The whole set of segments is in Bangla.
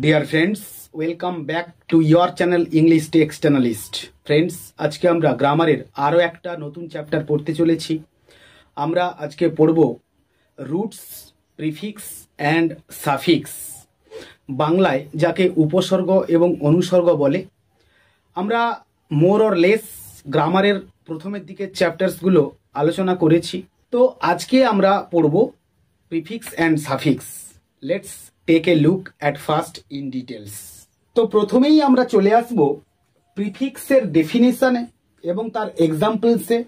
Dear friends, welcome back to your channel English text analyst. Friends, আজকে আমরা গ্রামারের আরও একটা নতুন চ্যাপ্টার পড়তে চলেছি। আমরা আজকে পড়ব রুটস, প্রিফিক্স অ্যান্ড সাফিক্স, বাংলায় যাকে উপসর্গ এবং অনুসর্গ বলে। আমরা মোর অর লেস গ্রামারের প্রথমের দিকের চ্যাপ্টার্সগুলো আলোচনা করেছি। তো আজকে আমরা পড়ব prefix and suffix. Let's take a look at first in details. তো প্রথমেই আমরা চলে আসব প্রিফিক্সের ডেফিনিশনে এবং তার এক্সাম্পলসে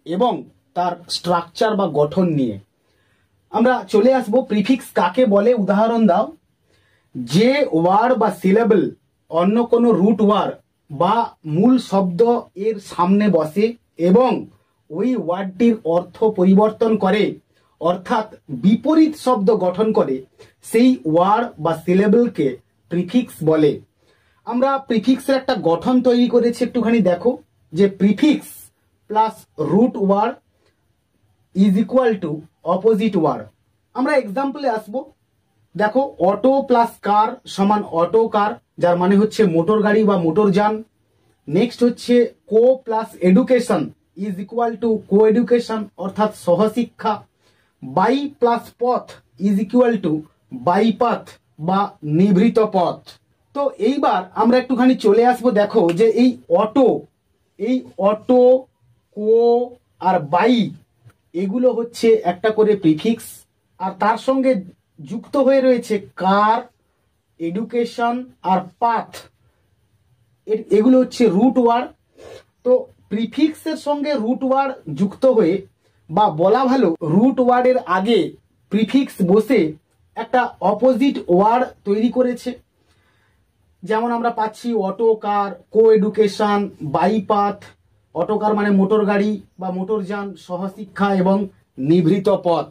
এবং তার স্ট্রাকচার বা গঠন নিয়ে। আমরা চলে আসব প্রিফিক্স কাকে বলে, উদাহরণ দাও। যে ওয়ার্ড বা সিলেবল অন্য কোনো রুট ওয়ার্ড বা মূল শব্দ এর সামনে বসে এবং ওই ওয়ার্ডটির অর্থ পরিবর্তন করে, অর্থাৎ বিপরীত শব্দ গঠন করে, সেই ওয়ার্ড বা সিলেবলকে প্রিফিক্স বলে। আমরা প্রিফিক্সের একটা গঠন তৈরি করেছি, একটুখানি দেখো, যে prefix plus root word is equal to opposite word. আমরা এক্সাম্পলে আসবো। দেখো, অটো প্লাস কার সমান অটো কার, যার মানে হচ্ছে মোটর গাড়ি বা মোটর যান। নেক্সট হচ্ছে co plus education is equal to co education, অর্থাৎ সহশিক্ষা। বাই প্লাস পথ ইজ ইকুয়াল টু বাইপাথ বা নিভৃত পথ। তো এইবার আমরা একটুখানি চলে আসবো। দেখো যে এই অটো, কো আর বাই, এগুলো হচ্ছে একটা করে প্রিফিক্স, আর তার সঙ্গে যুক্ত হয়ে রয়েছে কার, এডুকেশন আর পাথ, এগুলো হচ্ছে রুট ওয়ার্ড। তো প্রিফিক্সের সঙ্গে রুট ওয়ার্ড যুক্ত হয়ে, বা বলা ভালো রুট ওয়ার্ডের আগে প্রিফিক্স বসে একটা অপোজিট ওয়ার্ড তৈরি করেছে। যেমন আমরা পাচ্ছি auto car, co education, bypath. Auto car মানে মোটর গাড়ি বা মোটর যান, সহশিক্ষা এবং নিভৃত পথ।